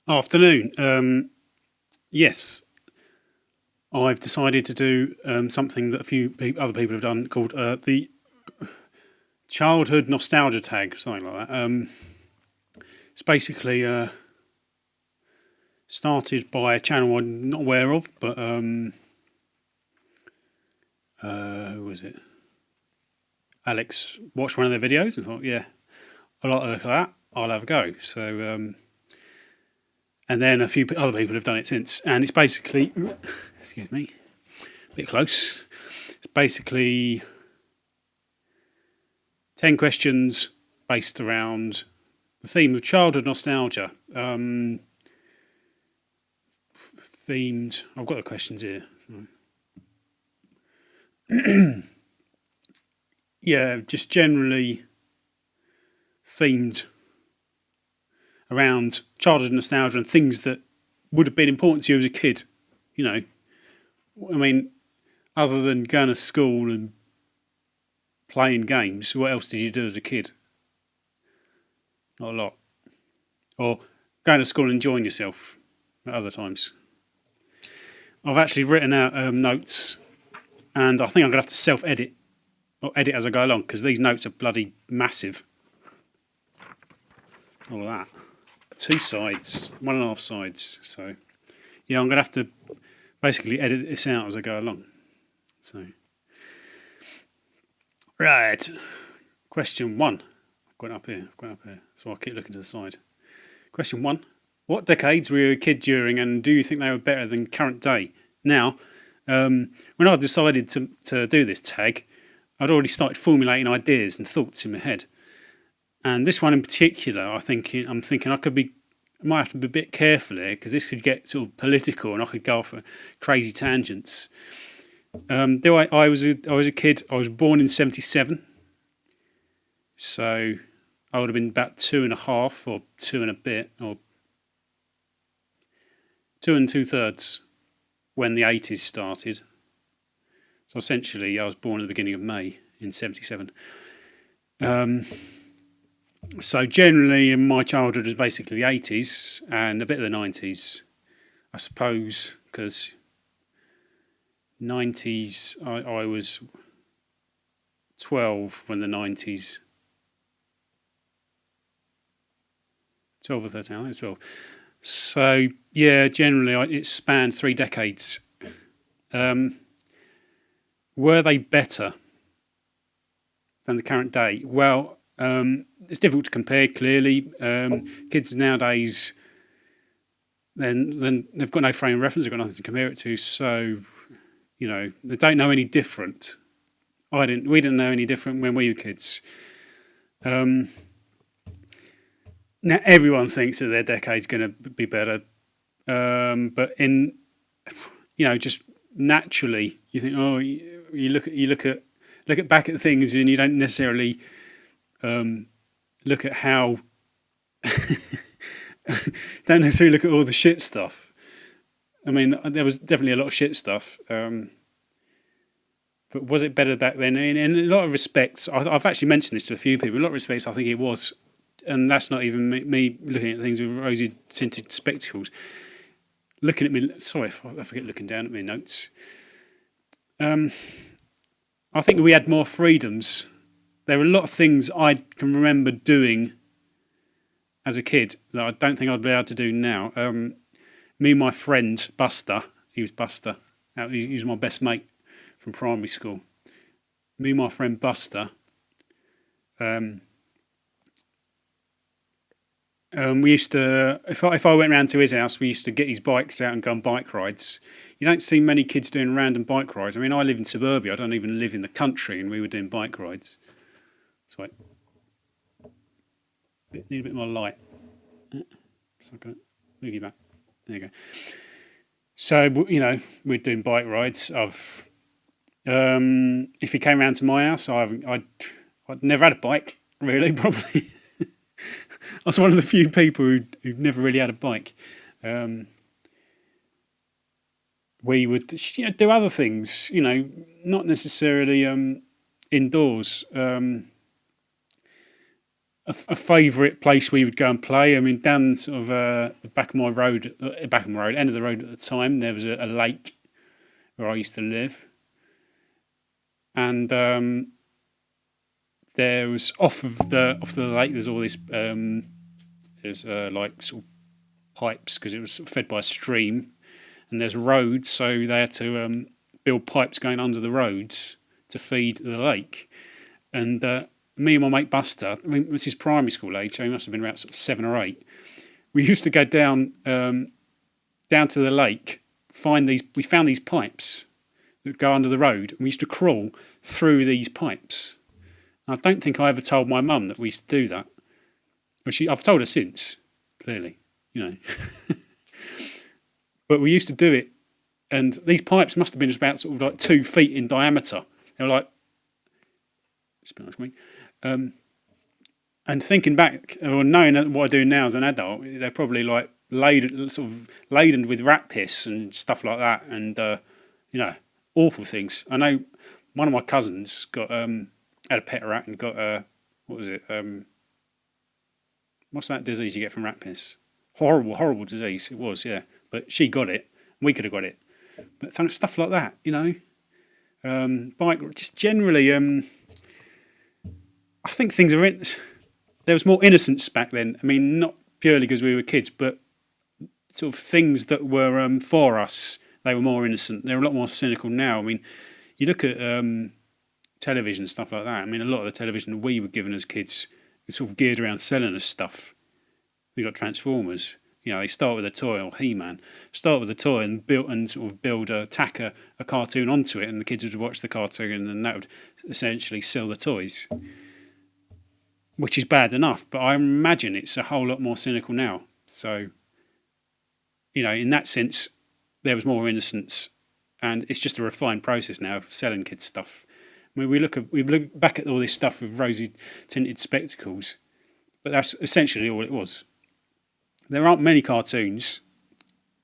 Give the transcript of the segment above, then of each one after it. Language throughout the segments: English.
Afternoon. Yes, I've decided to do something that a few other people have done called the childhood nostalgia tag, something like that. It's basically started by a channel I'm not aware of, but who was it? Alex watched one of their videos and thought, yeah, I like the look of that. I'll have a go. So, and then a few other people have done it since, and it's basically, excuse me, a bit close. It's basically 10 questions based around the theme of childhood nostalgia. Themed, I've got the questions here. Yeah, just generally themed around childhood nostalgia and things that would have been important to you as a kid. You know, I mean, other than going to school and playing games, what else did you do as a kid? Not a lot. Or going to school and enjoying yourself at other times. I've actually written out notes, and I think I'm going to have to self-edit or edit as I go along because these notes are bloody massive. All of that. 2 sides, 1.5 sides. So, yeah, I'm going to have to basically edit this out as I go along. So, right. Question 1. I've got it up here. So I'll keep looking to the side. Question 1. What decades were you a kid during, and do you think they were better than current day? Now, when I decided to do this tag, I'd already started formulating ideas and thoughts in my head. And this one in particular, I'm thinking I might have to be a bit careful here because this could get sort of political and I could go off for crazy tangents. I was a kid. I was born in '77, so I would have been about 2.5 or 2 and a bit or 2 2/3 when the '80s started. So essentially, I was born at the beginning of May in '77. So generally, in my childhood, was basically the '80s and a bit of the '90s, I suppose, because '90s I was 12 when the '90s, 12 or 13, I think it's 12. So yeah, generally it spanned 3 decades. Were they better than the current day? Well, it's difficult to compare. Clearly, kids nowadays, then they've got no frame of reference. They've got nothing to compare it to. So, they don't know any different. We didn't know any different when we were kids. Now everyone thinks that their decade's going to be better, but just naturally, you think, oh, you look at back at things, and you don't necessarily look at how don't necessarily look at all the shit stuff. I mean, there was definitely a lot of shit stuff, but was it better back then? In a lot of respects, I've actually mentioned this to a few people. In a lot of respects, I think it was, and that's not even me looking at things with rosy tinted spectacles. Looking at me, sorry if I forget looking down at my notes. I think we had more freedoms. There were a lot of things I can remember doing as a kid that I don't think I'd be able to do now. Me and my friend Buster, he was Buster, he was my best mate from primary school. Me and my friend Buster, we used to, if I went round to his house, we used to get his bikes out and go on bike rides. You don't see many kids doing random bike rides. I mean, I live in suburbia. I don't even live in the country, and we were doing bike rides. So need a bit more light. So I'm going to move you back. There you go. So, we're doing bike rides. If you came round to my house, I'd never had a bike, really, probably. I was one of the few people who've never really had a bike. We would do other things, not necessarily indoors. a favourite place we would go and play. I mean, down sort of the back of my road, end of the road at the time, there was a lake where I used to live, and there was off the lake. There's all this there's like sort of pipes because it was sort of fed by a stream, and there's roads, so they had to build pipes going under the roads to feed the lake. And me and my mate Buster, I mean, this is primary school age, so he must have been about sort of 7 or 8. We used to go down to the lake, we found these pipes that would go under the road, and we used to crawl through these pipes. And I don't think I ever told my mum that we used to do that. Well, I've told her since, clearly, you know. But we used to do it, and these pipes must have been about sort of like 2 feet in diameter. They were like, it's been nice week. And thinking back, or knowing what I do now as an adult, they're probably like laden with rat piss and stuff like that, and awful things. I know one of my cousins had a pet rat and got what was it? What's that disease you get from rat piss? Horrible disease. It was, yeah. But she got it. We could have got it. But stuff like that, you know. Just generally, I think there was more innocence back then. I mean, not purely because we were kids, but sort of things that were for us, they were more innocent. They're a lot more cynical now. I mean, you look at television and stuff like that. I mean, a lot of the television we were given as kids was sort of geared around selling us stuff. We got Transformers. You know, they start with a toy, or He-Man. Start with a toy and tack a cartoon onto it, and the kids would watch the cartoon, and then that would essentially sell the toys, which is bad enough. But I imagine it's a whole lot more cynical now. So, you know, in that sense, there was more innocence, and it's just a refined process now of selling kids stuff. I mean, we look back at all this stuff with rosy tinted spectacles, but that's essentially all it was. There aren't many cartoons,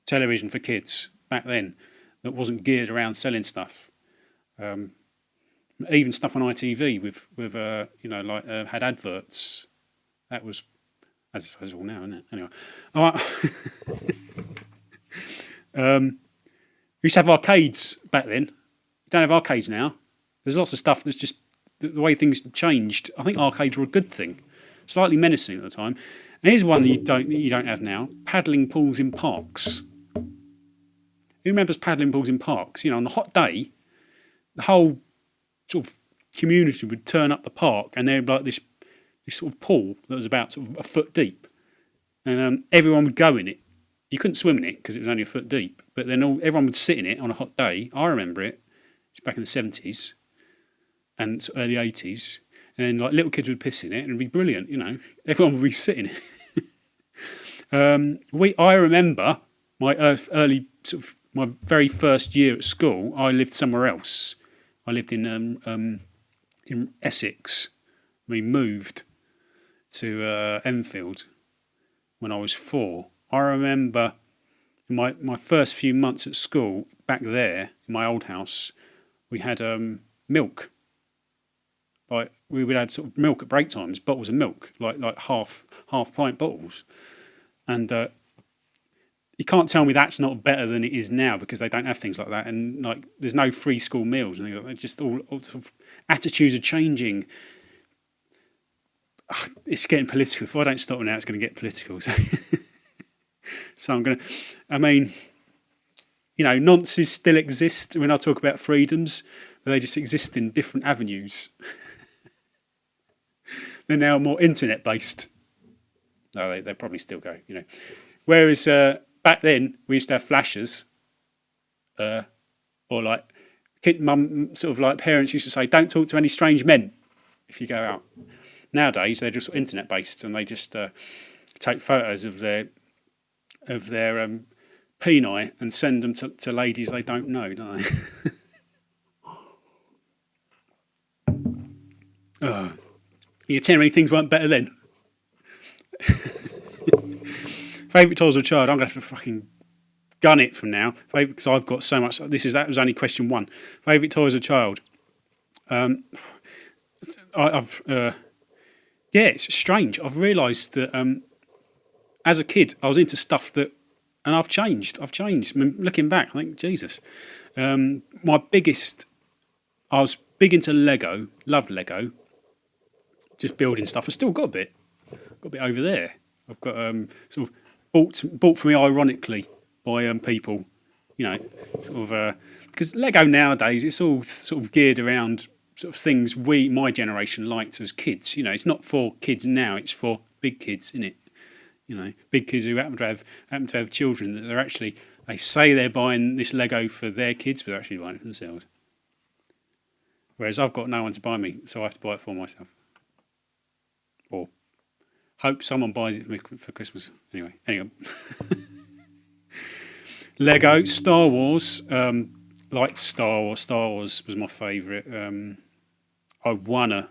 television for kids back then that wasn't geared around selling stuff. Even stuff on ITV with had adverts. That was, as I suppose, all now, isn't it? Anyway, all right. We used to have arcades back then. We don't have arcades now. There's lots of stuff that's just the way things changed. I think arcades were a good thing, slightly menacing at the time. And here's one that you don't have now: paddling pools in parks. Who remembers paddling pools in parks? You know, on a hot day, the whole sort of community would turn up the park, and there'd be like this sort of pool that was about sort of a foot deep, and everyone would go in it. You couldn't swim in it because it was only a foot deep, but then everyone would sit in it on a hot day. I remember it. It's back in the 70s and early 80s. And then like little kids would piss in it, and it'd be brilliant, you know. Everyone would be sitting in it. I remember my my very first year at school. I lived somewhere else. I lived in Essex. We moved to Enfield when I was 4. I remember in my first few months at school back there in my old house, we had milk. Like we would have sort of milk at break times, bottles of milk, like half pint bottles, and you can't tell me that's not better than it is now because they don't have things like that, and like there's no free school meals, and things like that. Just all sort of attitudes are changing. It's getting political. If I don't stop now, it's going to get political. So I'm going to. I mean, you know, nonces still exist when I talk about freedoms, but they just exist in different avenues. They're now more internet-based. No, they probably still go, you know. Whereas back then, we used to have flashers, or like mum, sort of like parents used to say, "Don't talk to any strange men if you go out." Nowadays, they're just internet-based, and they just take photos of their peni and send them to ladies they don't know, don't they? You tell me things weren't better then. Favourite toy as a child? I'm going to have to fucking gun it from now because I've got so much. That was only question 1. Favourite toy as a child? I've Yeah, it's strange. I've realised that as a kid, I was into stuff that, and I've changed. I've changed. I mean, looking back, I think Jesus. My biggest, I was big into Lego. Loved Lego. Just building stuff. I still got a bit over there. I've got sort of bought for me ironically by people, you know, sort of because Lego nowadays it's all sort of geared around sort of things my generation liked as kids. You know, it's not for kids now; it's for big kids, isn't it? You know, big kids who happen to have children that they're actually they say they're buying this Lego for their kids, but they're actually buying it for themselves. Whereas I've got no one to buy me, so I have to buy it for myself. Or hope someone buys it for me for Christmas. Anyway. Lego, Star Wars. Liked Star Wars. Star Wars was my favourite. I won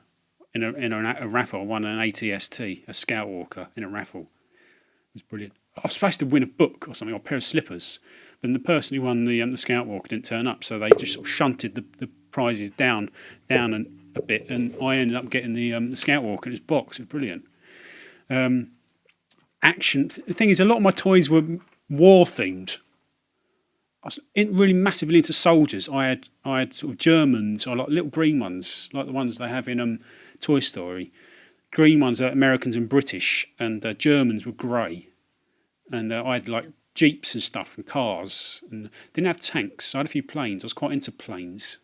in a raffle. I won an ATST, a Scout Walker, in a raffle. It was brilliant. I was supposed to win a book or something, or a pair of slippers, but the person who won the Scout Walker didn't turn up, so they just sort of shunted the prizes down a bit, and I ended up getting the Scout Walker in its box. It was brilliant. Action. The thing is, a lot of my toys were war themed. I was really massively into soldiers. I had sort of Germans, or like little green ones, like the ones they have in Toy Story. Green ones are Americans and British, and Germans were grey. And I had like jeeps and stuff and cars, and didn't have tanks. So I had a few planes. I was quite into planes.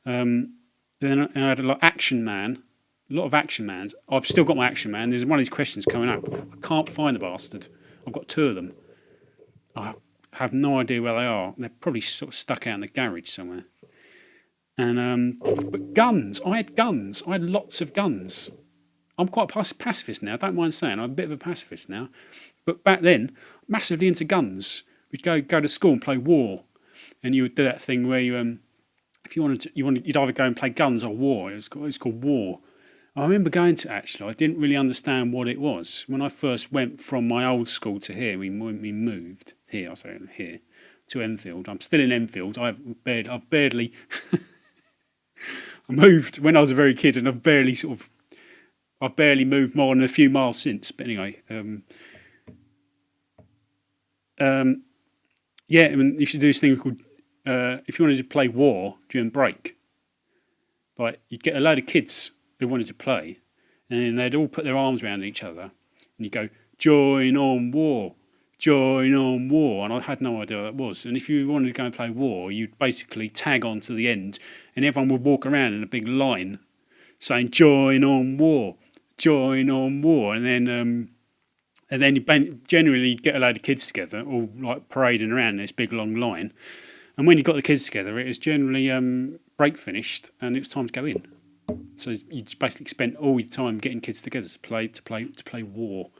Then I had a lot Action Man. A lot of Action Mans. I've still got my Action Man. There's one of these questions coming up. I can't find the bastard. I've got two of them. I have no idea where they are. They're probably sort of stuck out in the garage somewhere. And but guns. I had guns. I had lots of guns. I'm quite a pacifist now. I don't mind saying I'm a bit of a pacifist now. But back then, massively into guns. We'd go to school and play war, and you would do that thing where you if you wanted to, you'd either go and play guns or war. It was called war. I remember going to I didn't really understand what it was. When I first went from my old school to here, we moved here, to Enfield. I'm still in Enfield. I've barely I moved when I was a very kid, and I've barely moved more than a few miles since. But anyway, yeah, I mean, you should do this thing called if you wanted to play war during break, like you'd get a load of kids who wanted to play, and they'd all put their arms around each other, and you'd go, join on war, and I had no idea what that was. And if you wanted to go and play war, you'd basically tag on to the end, and everyone would walk around in a big line saying, join on war, and then you generally get a load of kids together, all like parading around in this big long line. And when you got the kids together, it was generally break finished, and it was time to go in. So you just basically spent all your time getting kids together to play war.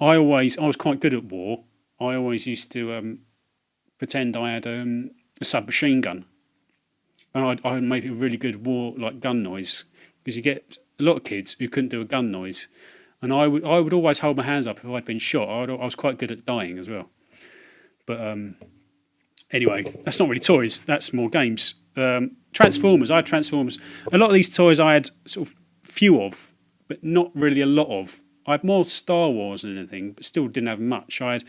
I was quite good at war. I always used to pretend I had a submachine gun, and I made a really good war like gun noise, because you get a lot of kids who couldn't do a gun noise, and I would always hold my hands up if I'd been shot. I was quite good at dying as well. But anyway, that's not really toys. That's more games. Transformers. I had Transformers. A lot of these toys I had sort of few of, but not really a lot of. I had more Star Wars than anything, but still didn't have much. I had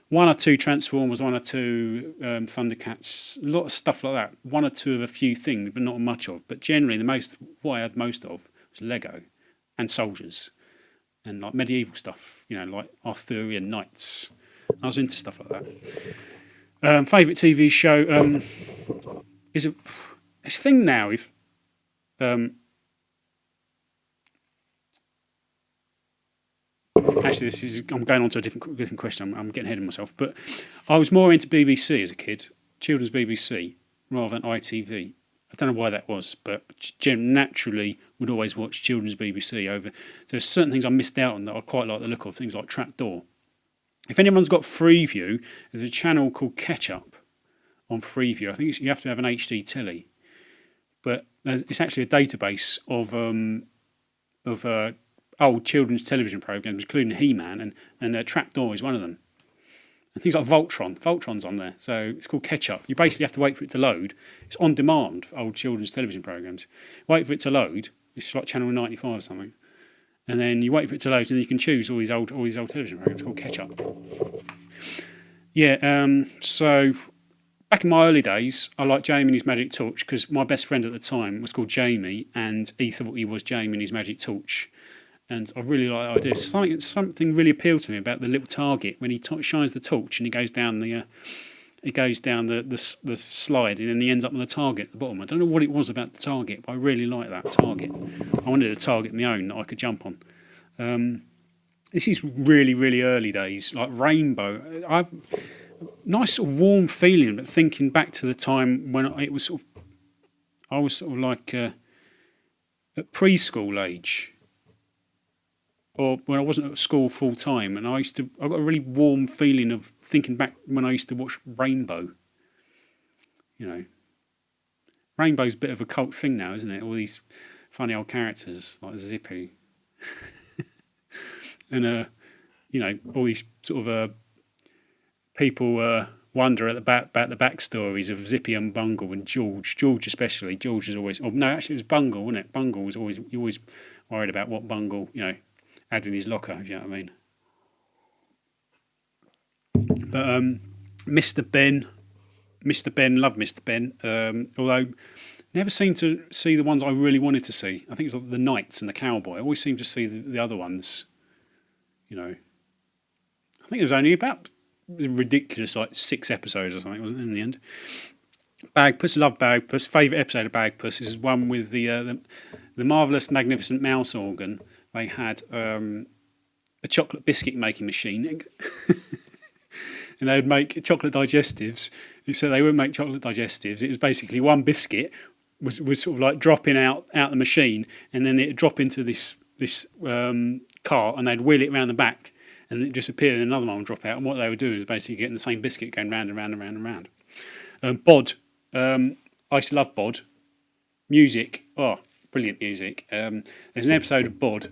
one or two Transformers, one or two Thundercats, a lot of stuff like that. One or two of a few things, but not much of. But generally, what I had most of was Lego and soldiers and like medieval stuff, like Arthurian knights. I was into stuff like that. Favourite TV show is it's a thing now. If actually, I'm going on to a different question. I'm getting ahead of myself. But I was more into BBC as a kid, children's BBC, rather than ITV. I don't know why that was, but naturally would always watch children's BBC over. There's certain things I missed out on that I quite like the look of, things like Trapdoor. If anyone's got Freeview, there's a channel called Ketchup on Freeview. I think you have to have an HD telly, but it's actually a database of old children's television programs, including He-Man, and Trapdoor is one of them. And things like Voltron. Voltron's on there, so it's called Ketchup. You basically have to wait for it to load. It's on demand for old children's television programs. Wait for it to load. It's like Channel 95 or something. and then you wait for it to load, and you can choose all these old television programs called catch up. Yeah. So back in my early days, I liked Jamie and his Magic Torch because my best friend at the time was called Jamie, and he thought he was Jamie and his Magic Torch. And I really like the idea. Something really appealed to me about the little target when he shines the torch and he goes down the slide, and then he ends up on the target at the bottom. I don't know what it was about the target, but I really like that target. I wanted a target of my own that I could jump on. This is really, really early days, like Rainbow. I've nice sort of warm feeling, but thinking back to the time when I was sort of like at preschool age, or when I wasn't at school full time, and I got a really warm feeling of thinking back when I used to watch Rainbow. You know, Rainbow's a bit of a cult thing now, isn't it? All these funny old characters like Zippy, and all these sort of people wonder about the backstories of Zippy and Bungle and George. George especially. George is always. Oh no, actually it was Bungle, wasn't it? Bungle was always. You always worried about what Bungle, had in his locker, if you know what I mean. But Mr. Ben, love Mr. Ben. Although never seemed to see the ones I really wanted to see. I think it was like the Knights and the Cowboy. I always seemed to see the other ones. I think it was only about ridiculous 6 episodes or something, wasn't it, in the end? Bagpuss, love Bagpuss. Favourite episode of Bagpuss is one with the marvellous, magnificent mouse organ. They had a chocolate biscuit making machine, and they would make chocolate digestives. So they wouldn't make chocolate digestives. It was basically one biscuit was sort of like dropping out the machine, and then it'd drop into this cart, and they'd wheel it around the back, and it disappear, and another one would drop out. And what they would do is basically getting the same biscuit going round and round and round and round. Bod, I used to love Bod. Music, brilliant music. There's an episode of Bod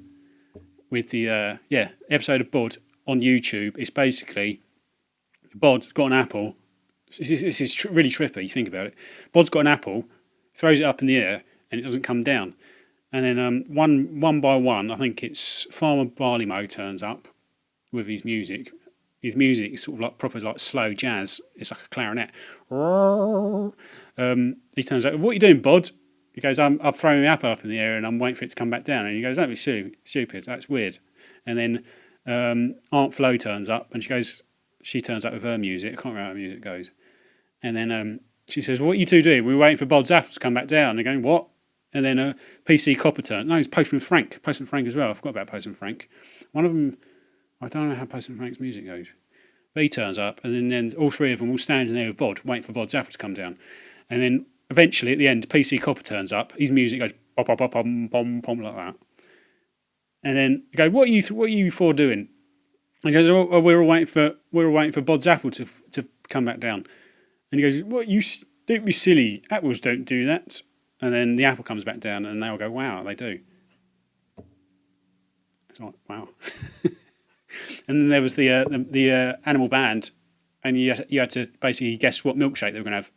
with the episode of Bod on YouTube. It's basically Bod's got an apple. This is really trippy. Think about it. Bod's got an apple, throws it up in the air, and it doesn't come down. And then one by one, I think it's Farmer Barleymow turns up with his music. His music is sort of like proper like slow jazz. It's like a clarinet. He turns up. What are you doing, Bod? He goes, I've thrown the apple up in the air and I'm waiting for it to come back down. And he goes, don't be stupid. That's weird. And then Aunt Flo turns up, and she turns up with her music. I can't remember how her music goes. And then she says, what are you two doing? We're waiting for Bod's apple to come back down. And they're going, what? And then PC Copper turns. No, it's Postman Frank. Postman Frank as well. I forgot about Postman Frank. One of them, I don't know how Postman Frank's music goes. But he turns up, and then all three of them all standing there with Bod, waiting for Bod's apple to come down. And then eventually, at the end, PC Copper turns up. His music goes pop, pop, pop, pom, pom, pom, like that. And then you go, what are you four doing? And he goes, we're all waiting for Bod's apple to come back down. And he goes, what, don't be silly. Apples don't do that. And then the apple comes back down, and they all go, wow, they do. It's like, wow. And then there was the animal band, and you had to basically guess what milkshake they were going to have.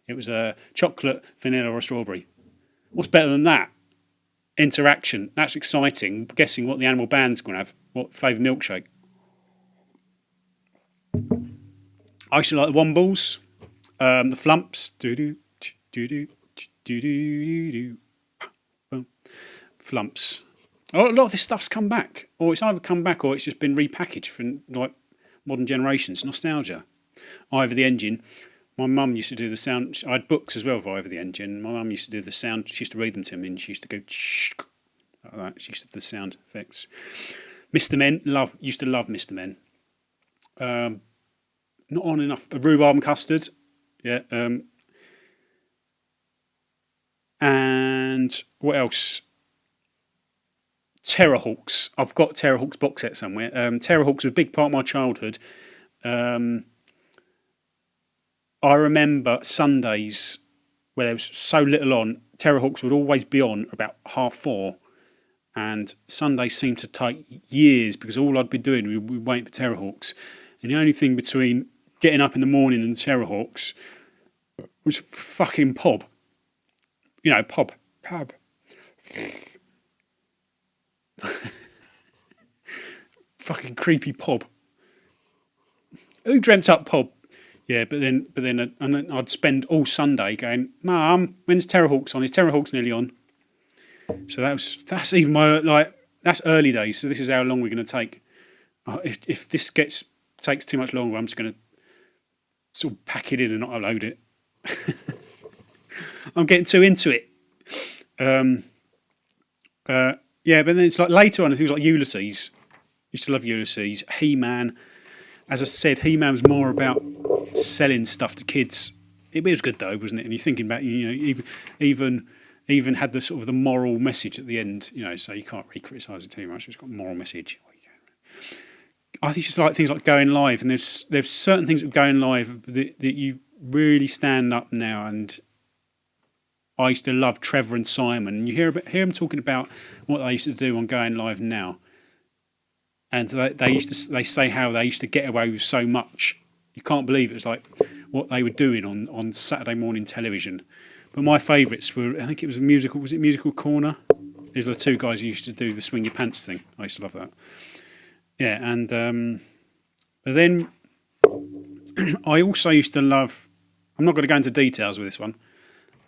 It was a chocolate, vanilla, or strawberry. What's better than that? Interaction. That's exciting. Guessing what the animal band's going to have. What flavour milkshake. I used to like the Wombles, the Flumps. Flumps. A lot of this stuff's come back. Or it's either come back or it's just been repackaged for like modern generations. Nostalgia. Over the Engine. My mum used to do the sound. I had books as well for Over the Engine. My mum used to do the sound. She used to read them to me, and she used to go like that. She used to do the sound effects. Mr. Men, used to love Mr. Men. Not on enough. Rhubarb and custard, yeah. And what else? Terrorhawks. I've got Terrorhawks box set somewhere. Terrorhawks was a big part of my childhood. I remember Sundays where there was so little on. Terrorhawks would always be on about 4:30, and Sundays seemed to take years because all I'd be doing would be waiting for Terrorhawks. And the only thing between getting up in the morning and Terrorhawks was fucking Pob. Pub. fucking creepy Pob. Who dreamt up Pob? Yeah, but then and then I'd spend all Sunday going, Mum, when's Terrorhawks on? Is Terrorhawks nearly on? So that's even that's early days. So this is how long we're going to take. If this takes too much longer, I'm just going to sort of pack it in and not upload it. I'm getting too into it. Yeah, but then it's like later on, things like Ulysses. Used to love Ulysses. He-Man. As I said, He-Man was more about selling stuff to kids. It was good though, wasn't it? And you're thinking about, even had the sort of the moral message at the end, so you can't really criticise it too much. It's got a moral message. I think just like things like Going Live, and there's certain things that Going Live that you really stand up now. And I used to love Trevor and Simon, and you hear them talking about what they used to do on Going Live now, and they say how they used to get away with so much. You can't believe it was like what they were doing on Saturday morning television. But my favourites were, I think it was a musical. Was it Musical Corner? These were the two guys who used to do the swing your pants thing. I used to love that. Yeah, and but then I also used to love. I'm not going to go into details with this one.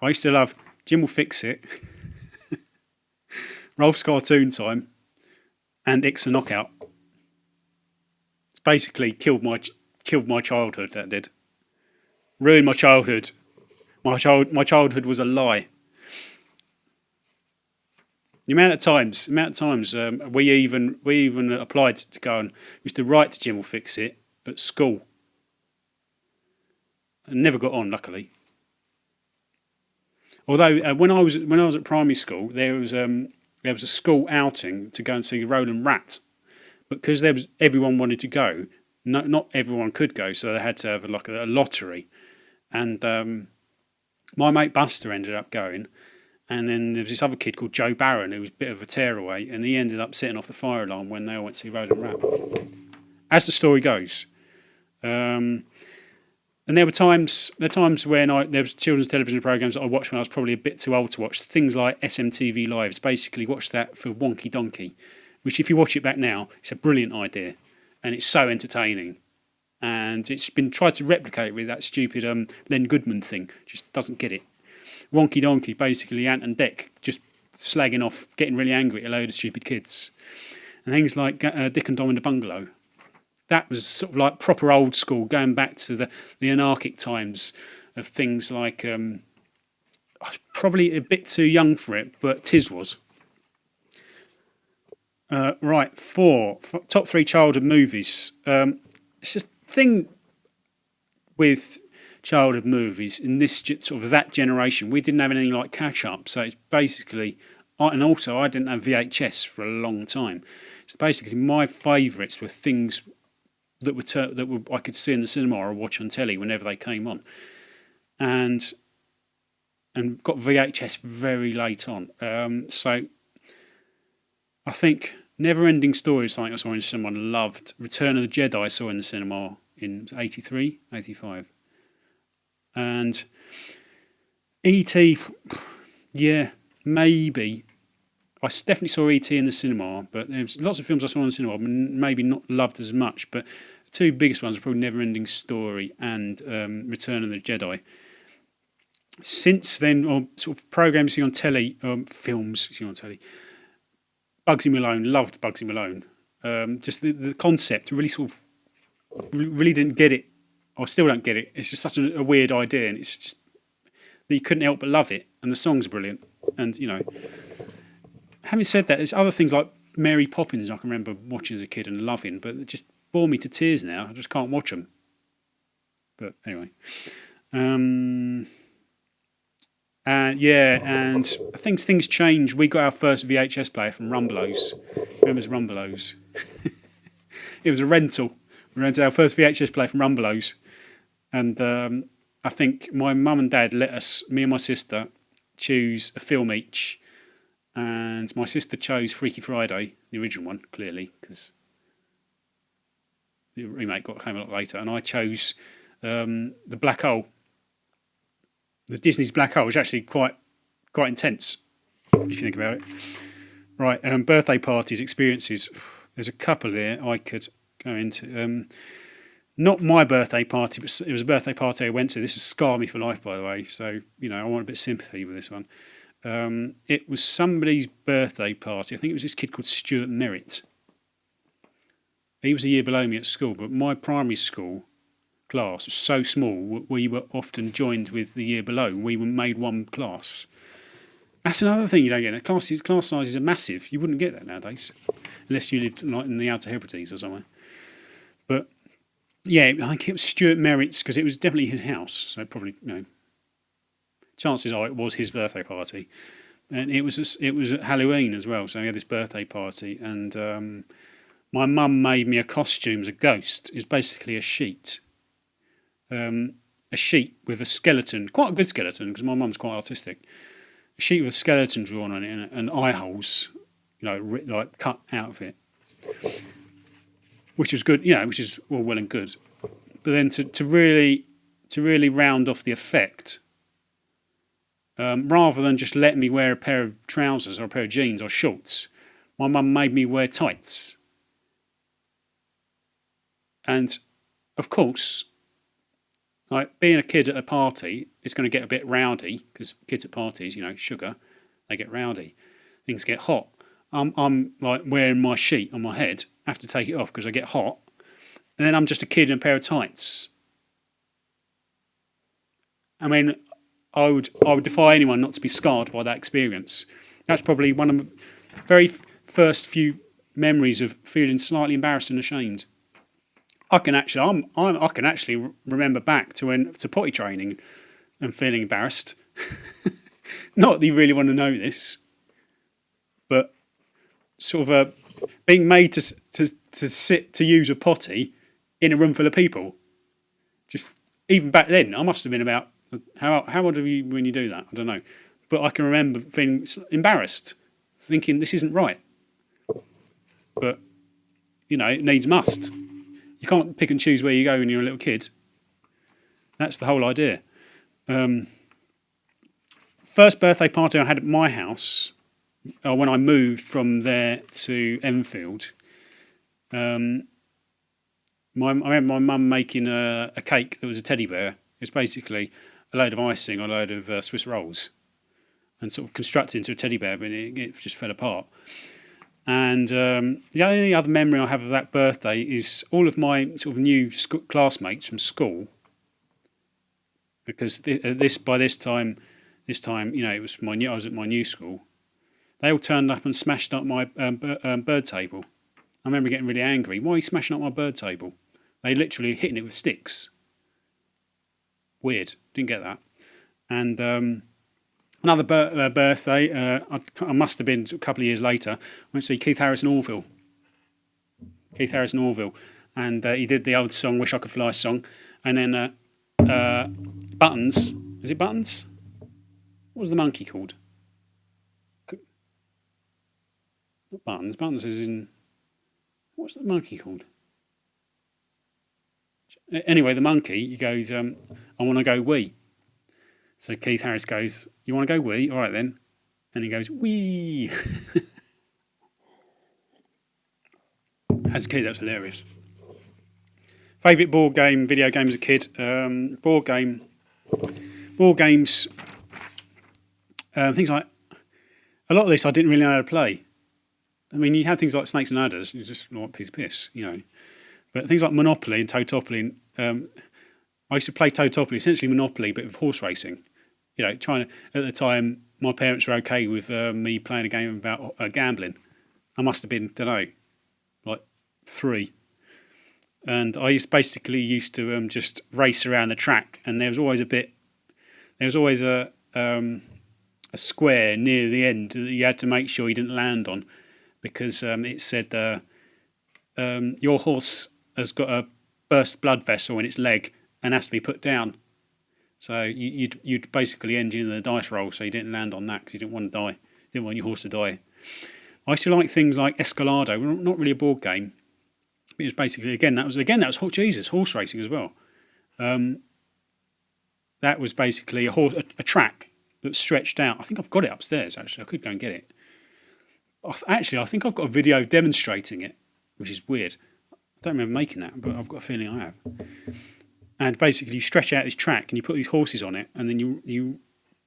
I used to love Jim Will Fix It, Rolf's Cartoon Time, and Ix's Knockout. It's basically killed my childhood. That did ruin my childhood. My childhood was a lie. The amount of times we even applied to go and used to write to Jim Will Fix It at school, and never got on, luckily. Although when I was at primary school, there was a school outing to go and see Roland Rat, but because everyone wanted to go, not everyone could go, so they had to have a lottery, and my mate Buster ended up going. And then there was this other kid called Joe Barron who was a bit of a tearaway, and he ended up setting off the fire alarm when they all went to see Roland Rat. As the story goes. And there were times when there was children's television programmes that I watched when I was probably a bit too old to watch. Things like SMTV Lives, basically watch that for Wonky Donkey, which if you watch it back now, it's a brilliant idea. And it's so entertaining. And it's been tried to replicate with that stupid Len Goodman thing. Just doesn't get it. Wonky Donkey, basically Ant and Dec just slagging off, getting really angry at a load of stupid kids. And things like Dick and Dom in the Bungalow. That was sort of like proper old school, going back to the anarchic times of things like... I was probably a bit too young for it, but Tiz was. Right, top 3 childhood movies. It's a thing with childhood movies in this sort of that generation. We didn't have anything like catch up, so it's basically, and also I didn't have VHS for a long time. So basically, my favourites were things that were I could see in the cinema or watch on telly whenever they came on, and got VHS very late on. So I think Never Ending Story is something I saw in the cinema and loved. Return of the Jedi I saw in the cinema in 83, 85. And E.T., yeah, maybe. I definitely saw E.T. in the cinema, but there's lots of films I saw in the cinema, maybe not loved as much. But the two biggest ones are probably Never Ending Story and Return of the Jedi. Since then, or sort of programmes on telly, films on telly, Bugsy Malone, loved Bugsy Malone. Just the concept, really didn't get it. I still don't get it. It's just such a weird idea, and it's just that you couldn't help but love it. And the songs are brilliant. And having said that, there's other things like Mary Poppins I can remember watching as a kid and loving, but it just bore me to tears now. I just can't watch them. But anyway, and I think things changed. We got our first VHS player from Rumbelows. Remember Rumbelows? It was a rental. We rented our first VHS player from Rumbelows. And I think my mum and dad let us, me and my sister, choose a film each. And my sister chose Freaky Friday, the original one, clearly, because the remake came a lot later. And I chose The Black Hole. The Disney's Black Hole, which is actually quite intense, if you think about it. Right, birthday parties, experiences. There's a couple here I could go into. Not my birthday party, but it was a birthday party I went to. This has scarred me for life, by the way. So, I want a bit of sympathy with this one. It was somebody's birthday party. I think it was this kid called Stuart Merritt. He was a year below me at school, but my primary school class was so small, we were often joined with the year below. We were made one class. That's another thing you don't get. Class sizes are massive. You wouldn't get that nowadays, unless you lived like in the Outer Hebrides or somewhere. But yeah, I think it was Stuart Merritt's because it was definitely his house. So probably, chances are it was his birthday party, and it was at Halloween as well. So he had this birthday party, and my mum made me a costume as a ghost. It was basically a sheet with a skeleton, quite a good skeleton because my mum's quite artistic. A sheet with a skeleton drawn on it and eye holes, like cut out of it, which was good, which is all well and good. But then to really round off the effect, rather than just letting me wear a pair of trousers or a pair of jeans or shorts, my mum made me wear tights. And of course, like being a kid at a party, it's going to get a bit rowdy because kids at parties, sugar, they get rowdy. Things get hot. I'm like wearing my sheet on my head. I have to take it off because I get hot. And then I'm just a kid in a pair of tights. I mean, I would defy anyone not to be scarred by that experience. That's probably one of the very first few memories of feeling slightly embarrassed and ashamed. I can actually remember back to potty training and feeling embarrassed. Not that you really want to know this, but sort of being made to use a potty in a room full of people. Just even back then, I must have been about how old are you when you do that? I don't know, but I can remember feeling embarrassed, thinking this isn't right. But it needs must. You can't pick and choose where you go when you're a little kid. That's the whole idea. First birthday party I had at my house, when I moved from there to Enfield, I remember my mum making a cake that was a teddy bear. It was basically a load of icing on a load of Swiss rolls and sort of constructed into a teddy bear, but it just fell apart. And the only other memory I have of that birthday is all of my sort of new classmates from school, because by this time, it was I was at my new school. They all turned up and smashed up my bird table. I remember getting really angry. Why are you smashing up my bird table? They literally hitting it with sticks. Weird. Didn't get that. And another birthday, I must have been a couple of years later, I went to see Keith Harrison Orville. And he did the old song, Wish I Could Fly song. And then Buttons. Is it Buttons? What was the monkey called? Not Buttons. Buttons is in... What's the monkey called? Anyway, the monkey, he goes, I want to go wee. So Keith Harris goes, you want to go wee? All right then. And he goes, wee. As a kid, that was hilarious. Favourite board game, video game as a kid? Board games, things like... A lot of this I didn't really know how to play. I mean, you had things like Snakes and Ladders, you just like a piece of piss, But things like Monopoly and Totopoly, I used to play Totopoly, essentially Monopoly, but with horse racing. Trying to, at the time, my parents were okay with me playing a game about gambling. I must have been, like 3. And I used to just race around the track, and there was always a square near the end that you had to make sure you didn't land on, because it said your horse has got a burst blood vessel in its leg and has to be put down. So you'd basically end in the dice roll, so you didn't land on that because you didn't want to die. You didn't want your horse to die. I used to like things like Escalado, not really a board game. It was basically that was horse racing as well. That was basically a track that stretched out. I think I've got it upstairs. Actually, I could go and get it. I think I've got a video demonstrating it. which is weird. I don't remember making that, but I've got a feeling I have. And basically, you stretch out this track and you put these horses on it, and then you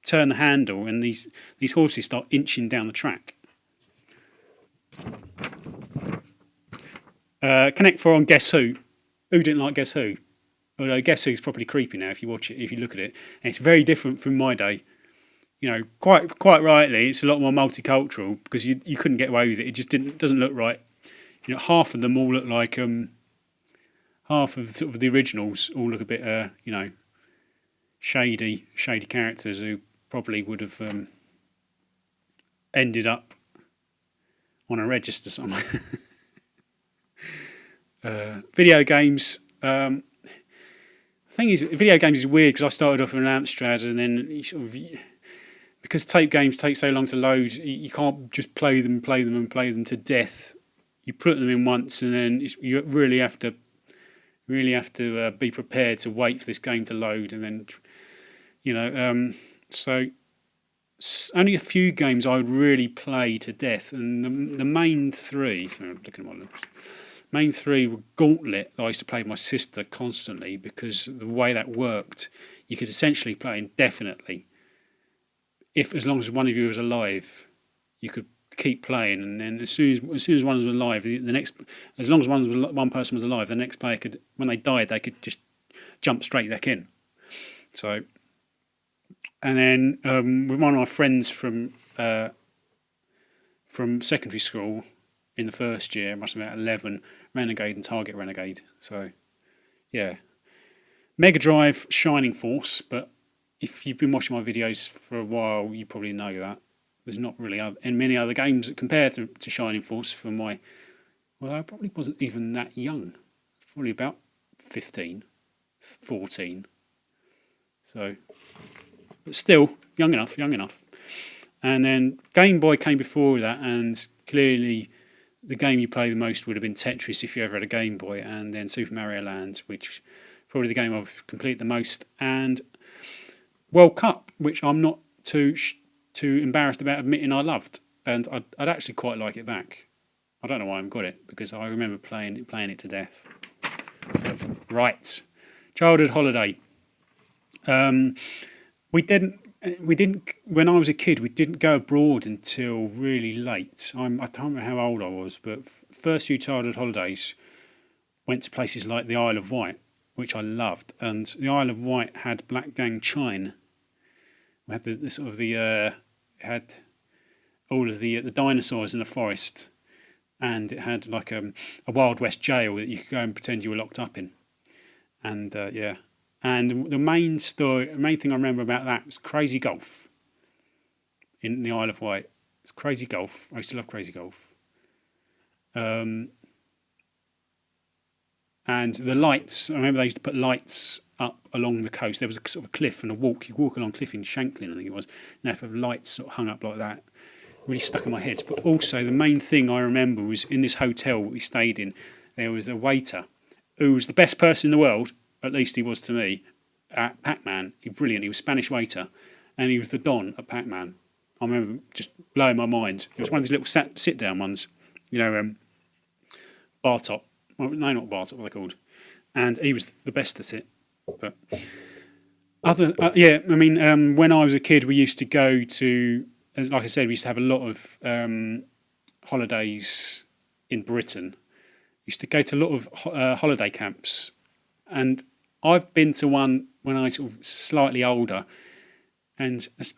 turn the handle, and these horses start inching down the track. Connect 4 on Guess Who. Who didn't like Guess Who? Although Guess Who's properly creepy now if you watch it, if you look at it, and it's very different from my day. You know, quite rightly, it's a lot more multicultural because you couldn't get away with it. It just doesn't look right. You know, half of them all look like half of sort of the originals all look a bit you know, shady characters who probably would have ended up on a register somewhere. Video games. The thing is, video games is weird because I started off with an Amstrad, and then you sort of, because tape games take so long to load, you can't just play them to death. You put them in once, and then you really have to be prepared to wait for this game to load, and then, you know, so only a few games I would really play to death, and the main three. So I'm looking at my lips. Main three were Gauntlet that I used to play with my sister constantly, because the way that worked, you could essentially play indefinitely. As long as one of you was alive, you could keep playing, and then as soon as one was alive, the next, as long as one person was alive, the next player could, when they died, they could just jump straight back in. So, and then with one of my friends from secondary school in the first year, I must have been about 11, Renegade and Target Renegade. So, yeah, Mega Drive, Shining Force, but if you've been watching my videos for a while, you probably know that there's not really many other games that compare to Shining Force for my... Well, I probably wasn't even that young. It's probably about 15, 14. So, but still, young enough. And then Game Boy came before that, and clearly the game you play the most would have been Tetris if you ever had a Game Boy, and then Super Mario Land, which probably the game I've completed the most, and World Cup, which I'm not too embarrassed about admitting I loved, and I'd actually quite like it back. I don't know why I haven't got it, because I remember playing it to death. Right, childhood holiday. We didn't. When I was a kid, we didn't go abroad until really late. I don't remember how old I was, but first few childhood holidays went to places like the Isle of Wight, which I loved. And the Isle of Wight had Black Gang Chine. We had it had all of the dinosaurs in the forest, and it had like a Wild West jail that you could go and pretend you were locked up in. And yeah. And the main thing I remember about that was Crazy Golf in the Isle of Wight. It's Crazy Golf. I used to love Crazy Golf. And the lights, I remember they used to put lights up along the coast. There was a sort of a cliff and a walk. You could walk along a cliff in Shanklin, I think it was. And if lights sort of hung up like that, really stuck in my head. But also the main thing I remember was in this hotel we stayed in, there was a waiter who was the best person in the world. At least he was to me, at Pac-Man. He was brilliant. He was a Spanish waiter, and he was the Don at Pac-Man. I remember just blowing my mind. It was one of these little sit-down ones, you know, bar top. Well, no, not bar top, what they're called. And he was the best at it. But yeah, I mean, when I was a kid, we used to go to, like I said, we used to have a lot of holidays in Britain. We used to go to a lot of holiday camps. And I've been to one when I was sort of slightly older, and as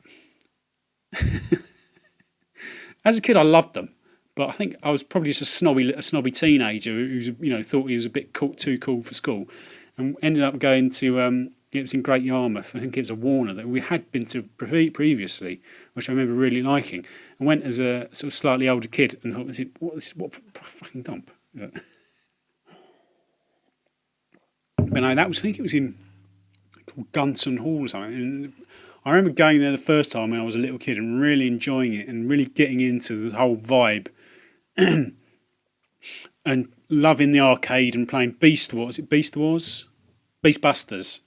a kid I loved them, but I think I was probably just a snobby teenager who thought he was a bit too cool for school, and ended up going to it was in Great Yarmouth. I think it was a Warner that we had been to previously, which I remember really liking, and went as a sort of slightly older kid and thought, what a fucking dump. Yeah. But no, I think it was in Gunton Hall or something. And I remember going there the first time when I was a little kid and really enjoying it and really getting into the whole vibe and loving the arcade and playing Beast Wars. Beast Wars? Beastbusters.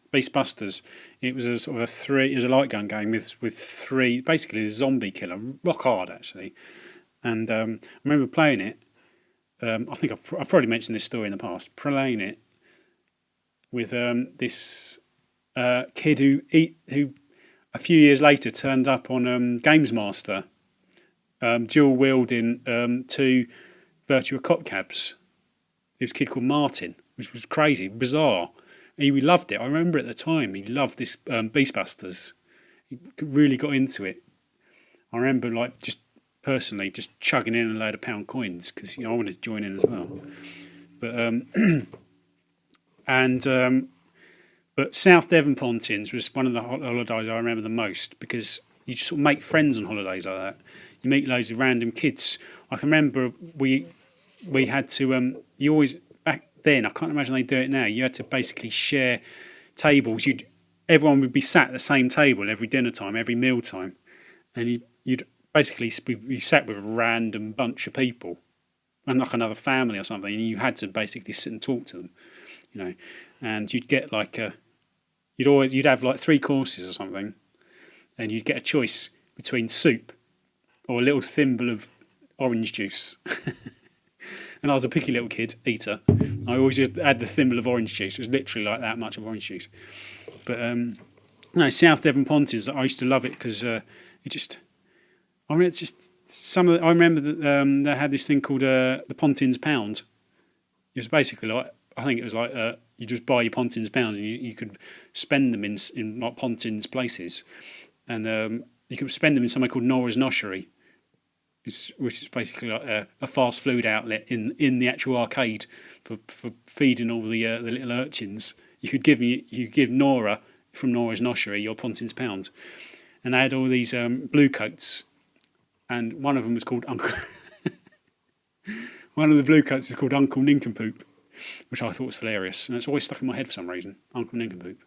It was a sort of it was a light gun game with three, basically a zombie killer, rock hard actually. And I remember playing it. I think I've probably mentioned this story in the past. Playing it with this kid who a few years later turned up on Games Master, dual wielding 2 Virtua Cop cabs. There was a kid called Martin, which was crazy, bizarre. He loved it. I remember at the time he loved this Beastbusters. He really got into it. I remember just personally just chugging in a load of pound coins because I wanted to join in as well. But but South Devon Pontins was one of the holidays I remember the most because you just sort of make friends on holidays like that. You meet loads of random kids. I can remember we had to you always back then. I can't imagine they do it now. You had to basically share tables. Everyone would be sat at the same table every dinner time, every meal time, and you'd basically be sat with a random bunch of people, and like another family or something, and you had to basically sit and talk to them, and you'd get you'd have like 3 courses or something, and you'd get a choice between soup or a little thimble of orange juice. And I was a picky little kid eater. I always just had the thimble of orange juice. It was literally like that much of orange juice. But South Devon Pontins, I used to love it because I remember that they had this thing called the Pontins pound. It was basically you just buy your Pontins pounds and you could spend them in like Pontins places, and you could spend them in somewhere called Nora's Noshery, which is basically like a fast food outlet in the actual arcade for feeding all the little urchins. You could give Nora from Nora's Noshery your Pontins pound, and they had all these blue coats, and one of them was called Uncle. One of the blue coats was called Uncle Nincompoop, which I thought was hilarious, and it's always stuck in my head for some reason. Uncle Nincompoop.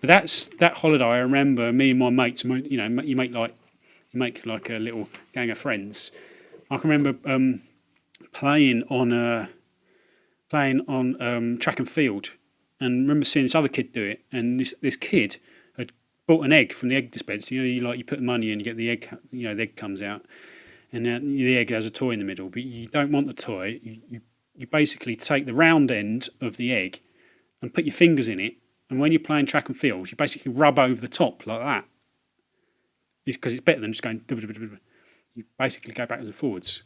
But that holiday. I remember me and my mates. You make like a little gang of friends. I can remember playing on track and field, and remember seeing this other kid do it. And this kid had bought an egg from the egg dispenser. You put money in, you get the egg. The egg comes out, and the egg has a toy in the middle. But you don't want the toy. You basically take the round end of the egg and put your fingers in it. And when you're playing track and field, you basically rub over the top like that. It's because it's better than just going. You basically go backwards and forwards.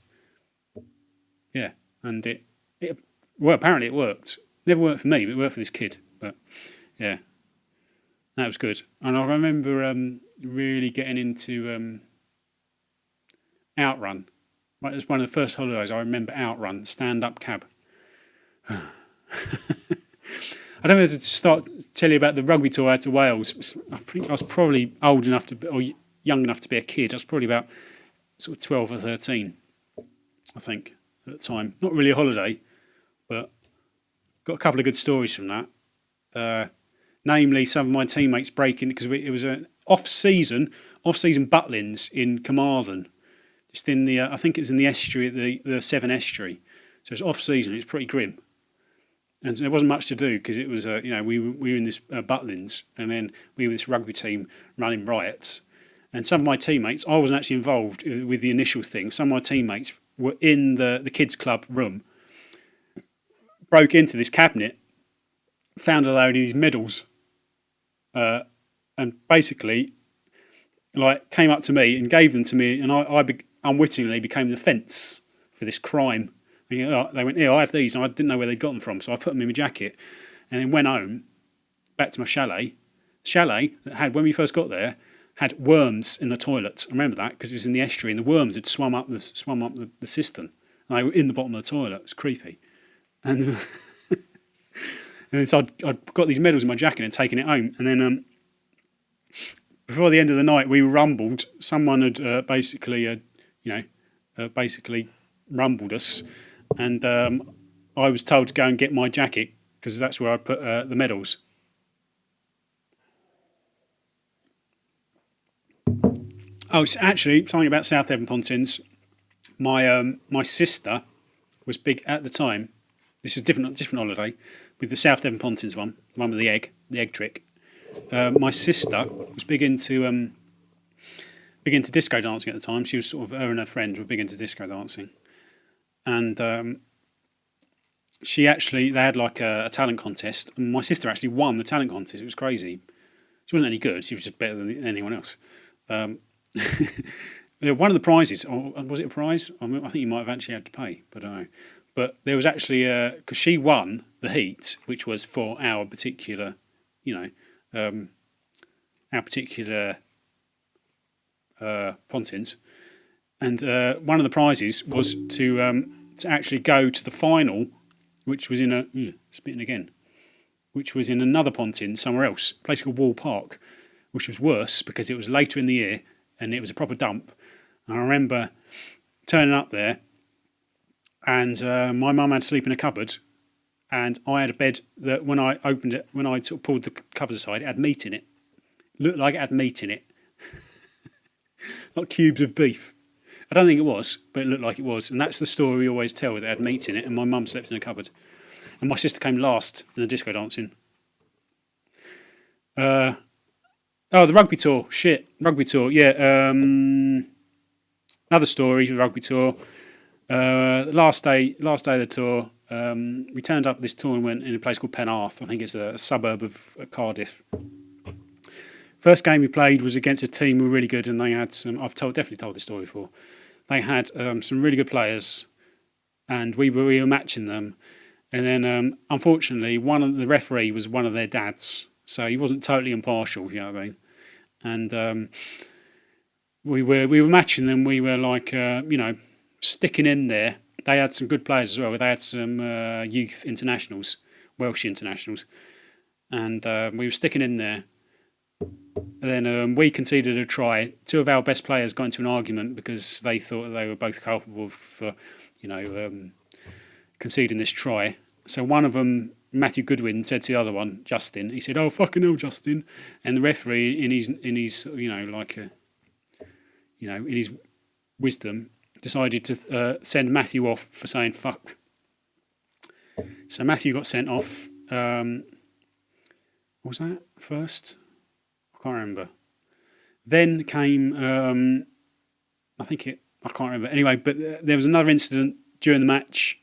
Yeah, and apparently it worked. Never worked for me, but it worked for this kid. But yeah, that was good. And I remember really getting into Outrun. It was one of the first holidays I remember. Outrun, stand-up cab. I don't know to tell you about the rugby tour I had to Wales. I think I was probably old enough or young enough to be a kid. I was probably about sort of 12 or 13, I think, at the time. Not really a holiday, but got a couple of good stories from that. Namely, some of my teammates breaking, because it was an off-season Butlins in Carmarthen. Just in the, I think it was in the estuary, the Severn estuary. So it's off-season. It was pretty grim. And there wasn't much to do because it was, we were in this Butlins, and then we were this rugby team running riots. And some of my teammates, I wasn't actually involved with the initial thing. Some of my teammates were in the kids' club room, broke into this cabinet, found a load of these medals, and basically, came up to me and gave them to me, and I unwittingly became the fence for this crime. And, they went, I have these, and I didn't know where they'd got them from, so I put them in my jacket, and then went home, back to my chalet. Chalet that had, when we first got there, had worms in the toilets. I remember that because it was in the estuary, and the worms had swum up the cistern, and they were in the bottom of the toilet. It was creepy, and and so I'd got these medals in my jacket and taken it home, and then before the end of the night, we were rumbled. Someone had basically rumbled us, and I was told to go and get my jacket because that's where I put the medals. Oh, it's actually something about South Devon Pontins. My sister was big at the time. This is different holiday with the South Devon Pontins one, the one with the egg trick. My sister was big into disco dancing at the time. She was sort of, her and her friends were big into disco dancing, and they had like a talent contest, and my sister actually won the talent contest. It was crazy. She wasn't any good. She was just better than anyone else. Um, one of the prizes, or was it a prize? I think you might have actually had to pay, but I don't know. But there was actually because she won the heat, which was for our particular, our particular pontins, and one of the prizes was to actually go to the final, which was in spitting again, which was in another pontin somewhere else, a place called Wall Park, which was worse because it was later in the year and it was a proper dump. And I remember turning up there, and my mum had to sleep in a cupboard, and I had a bed that when I opened it, when I sort of pulled the covers aside, it had meat in it. Looked like it had meat in it. Not cubes of beef. I don't think it was, but it looked like it was. And that's the story we always tell, that it had meat in it, and my mum slept in a cupboard. And my sister came last in the disco dancing. The rugby tour. Shit, rugby tour. Yeah. Another story, rugby tour. Last day of the tour, we turned up at this tournament in a place called Penarth. I think it's a suburb of Cardiff. First game we played was against a team who were really good, and they had some. Definitely told this story before. They had some really good players, and we were matching them. And then, unfortunately, the referee was one of their dads, so he wasn't totally impartial. You know what I mean? And we were matching them. We were like, sticking in there. They had some good players as well. They had some youth internationals, Welsh internationals, and we were sticking in there. And then we conceded a try. Two of our best players got into an argument because they thought they were both culpable for, conceding this try. So one of them, Matthew Goodwin, said to the other one, Justin. He said, "Oh fucking hell, Justin!" And the referee, in his in his wisdom, decided to send Matthew off for saying fuck. So Matthew got sent off. What was that first? I can't remember. Then came, I can't remember. Anyway, but there was another incident during the match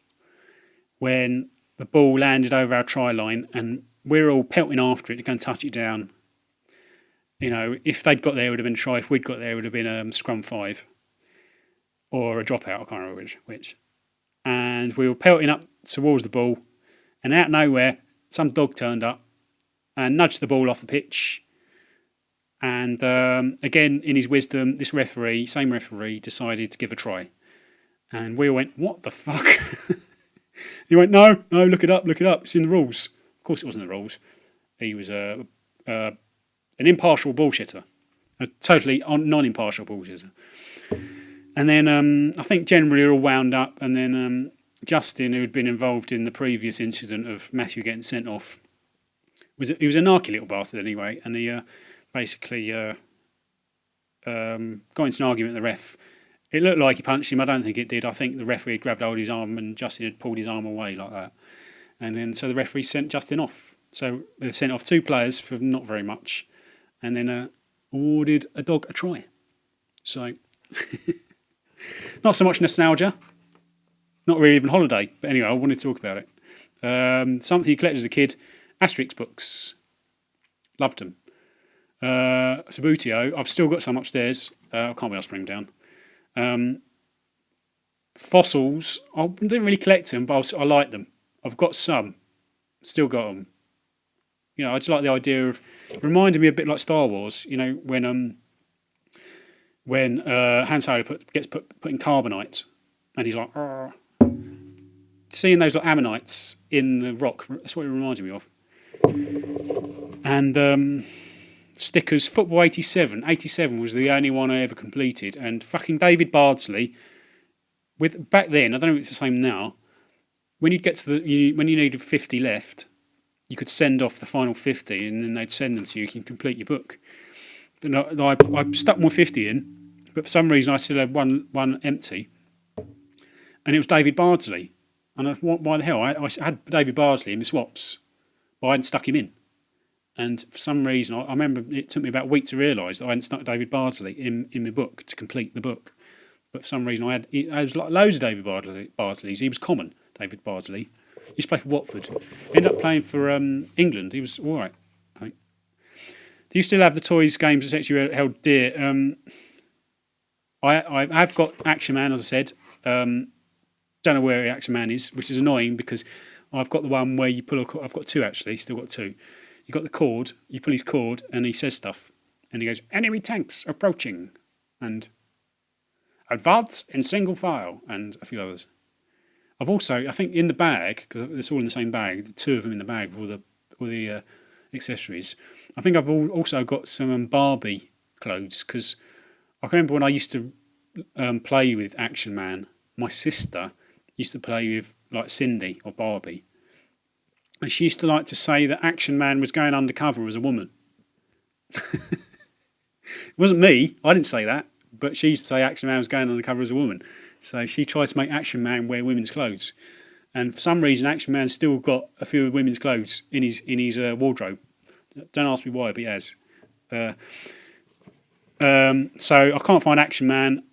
when the ball landed over our try line, and we were all pelting after it to go and touch it down. If they'd got there, it would have been a try. If we'd got there, it would have been a scrum 5 or a dropout. I can't remember which. And we were pelting up towards the ball, and out of nowhere, some dog turned up and nudged the ball off the pitch. And again, in his wisdom, this same referee, decided to give a try. And we all went, "What the fuck?" He went, no, look it up. It's in the rules. Of course it wasn't the rules. He was an impartial bullshitter. A totally non-impartial bullshitter. And then I think generally we're all wound up. And then Justin, who had been involved in the previous incident of Matthew getting sent off, he was a narky little bastard anyway. And he basically got into an argument with the ref. It looked like he punched him. I don't think it did. I think the referee had grabbed hold of his arm and Justin had pulled his arm away like that. And then so the referee sent Justin off. So they sent off 2 players for not very much, and then awarded a dog a try. So not so much nostalgia. Not really even holiday. But anyway, I wanted to talk about it. Something you collected as a kid. Asterix books. Loved them. Subutio. I've still got some upstairs. I can't be asked to bring them down. Fossils. I didn't really collect them, but I like them. I've got some. Still got them. I just like the idea of. It reminded me a bit like Star Wars. When Han Solo gets put in carbonite, and he's like, "Arr." Seeing those like ammonites in the rock. That's what it reminded me of. And stickers. Football 87. 87 was the only one I ever completed, and fucking David Bardsley. Back then, I don't know if it's the same now. When you'd get to when you needed 50 left, you could send off the final 50, and then they'd send them to you. You can complete your book. But I stuck my 50 in, but for some reason I still had one empty, and it was David Bardsley. And I thought, why the hell? I had David Bardsley in my swaps, but I hadn't stuck him in. And for some reason, I remember it took me about a week to realise that I hadn't stuck David Bardsley in my book to complete the book. But for some reason, I was like loads of David Bardsleys. He was common, David Bardsley. He used to play for Watford. Ended up playing for England. He was all right, I think. Do you still have the toys games that you held dear? I have got Action Man, as I said. Don't know where Action Man is, which is annoying because I've got the one where you pull a cord. I've got two actually, still got two. You got the cord, you pull his cord, and he says stuff. And he goes, enemy tanks approaching, and advance in single file, and a few others. I've also, I think in the bag, because it's all in the same bag, the two of them in the bag with all the accessories. I think I've also got some Barbie clothes, because I can remember when I used to play with Action Man, my sister used to play with like Cindy or Barbie. And she used to like to say that Action Man was going undercover as a woman. It wasn't me, I didn't say that, but she used to say Action Man was going undercover as a woman. So she tried to make Action Man wear women's clothes. And for some reason, Action Man's still got a few women's clothes in his wardrobe. Don't ask me why, but he has. So I can't find Action Man.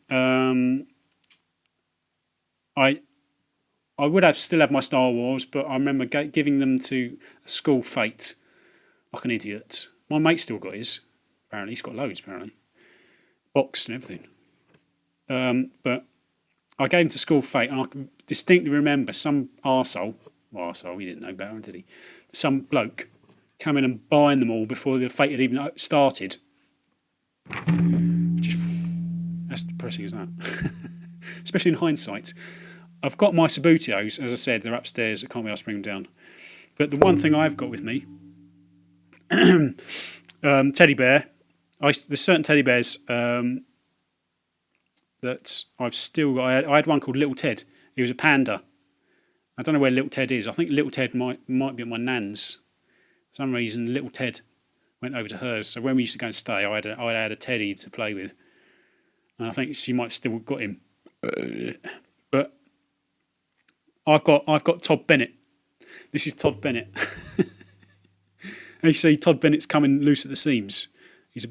I would still have my Star Wars, but I remember giving them to school fete like an idiot. My mate still got his. Apparently, he's got loads. Apparently, boxed and everything. But I gave him to school fete, and I can distinctly remember some arsehole, he didn't know better, did he? Some bloke coming and buying them all before the fete had even started. That's depressing, isn't that? Especially in hindsight. I've got my Sabutios, as I said, they're upstairs. I can't be able to bring them down. But the one thing I've got with me, teddy bear. There's certain teddy bears that I've still got. I had one called Little Ted. He was a panda. I don't know where Little Ted is. I think Little Ted might be at my nan's. For some reason, Little Ted went over to hers. So when we used to go and stay, I had a teddy to play with, and I think she might have still got him. But I've got Todd Bennett. This is Todd Bennett. And you see, Todd Bennett's coming loose at the seams. He's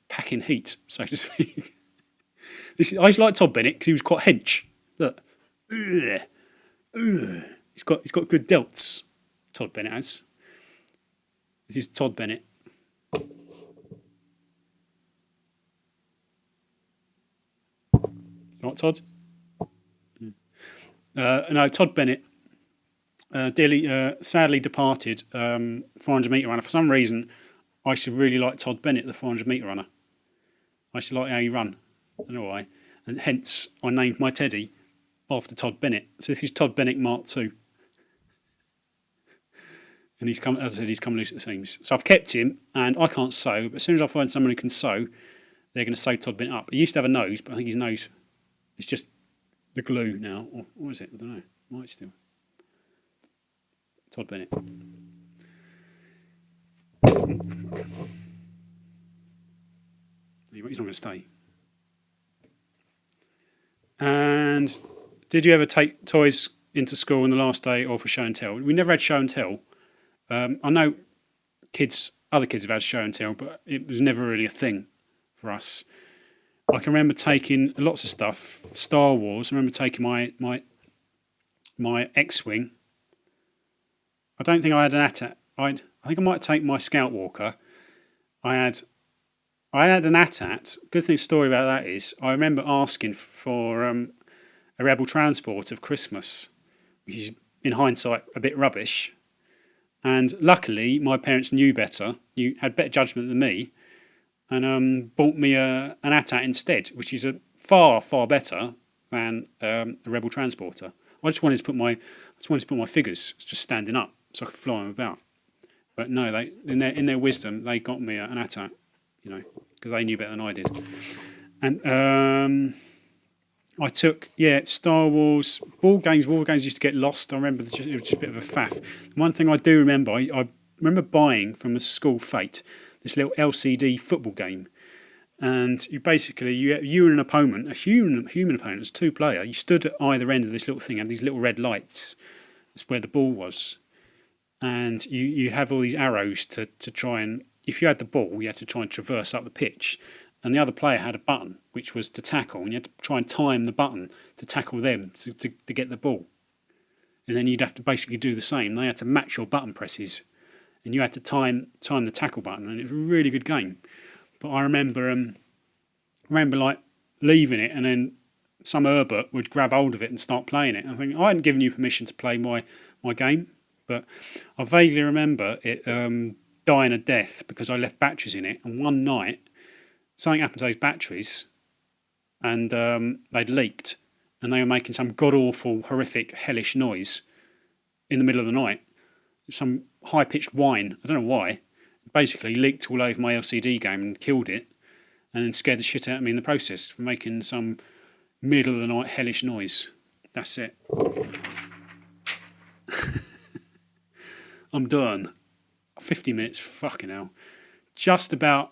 packing heat, so to speak. I used to like Todd Bennett because he was quite hench. Look, he's got good delts. Todd Bennett has. This is Todd Bennett. Right, Todd? No, Todd Bennett, sadly departed, 400 metre runner. For some reason, I used to really like Todd Bennett, the 400 metre runner. I used to like how he ran. I don't know why. And hence, I named my teddy after Todd Bennett. So this is Todd Bennett Mark II. And he's come, as I said, he's come loose at the seams. So I've kept him, and I can't sew. But as soon as I find someone who can sew, they're going to sew Todd Bennett up. He used to have a nose, but I think his nose is just the glue now. Or what is it? I don't know. Might still. Todd Bennett. He's not going to stay. And did you ever take toys into school on the last day or for show and tell? We never had show and tell. I know other kids have had show and tell, but it was never really a thing for us. I can remember taking lots of stuff. Star Wars. I remember taking my X-wing. I don't think I had an AT-AT. I think I might take my Scout Walker. I had an AT-AT. Good thing story about that is I remember asking for a Rebel transport of Christmas, which is in hindsight a bit rubbish. And luckily, my parents knew better. You had better judgment than me, and bought me an AT-AT instead, which is far better than a Rebel transporter. I just wanted to put my figures just standing up so I could fly them about. But no, they in their wisdom they got me an AT-AT, because they knew better than I did. And I took Star Wars board games. Board games used to get lost. I remember it was just a bit of a faff. One thing I do remember, I remember buying from a school fete this little LCD football game, and you basically you and an opponent, a human opponent, it's 2-player. You stood at either end of this little thing, had these little red lights. That's where the ball was, and you have all these arrows to try and, if you had the ball, you had to try and traverse up the pitch. And the other player had a button, which was to tackle, and you had to try and time the button to tackle them to get the ball. and then you'd have to basically do the same. They had to match your button presses, and you had to time the tackle button, and it was a really good game. But I remember like leaving it, and then some Herbert would grab hold of it and start playing it. And I think I hadn't given you permission to play my game, but I vaguely remember it dying a death because I left batteries in it. And one night, something happened to those batteries, and they'd leaked, and they were making some god-awful, horrific, hellish noise in the middle of the night. Some high-pitched whine. I don't know why. Basically leaked all over my LCD game and killed it, and then scared the shit out of me in the process for making some middle-of-the-night hellish noise. That's it. I'm done. 50 minutes, fucking hell. Just about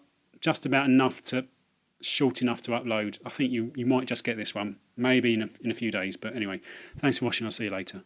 short enough to upload. I think you might just get this one, maybe in a few days. But anyway, thanks for watching. I'll see you later.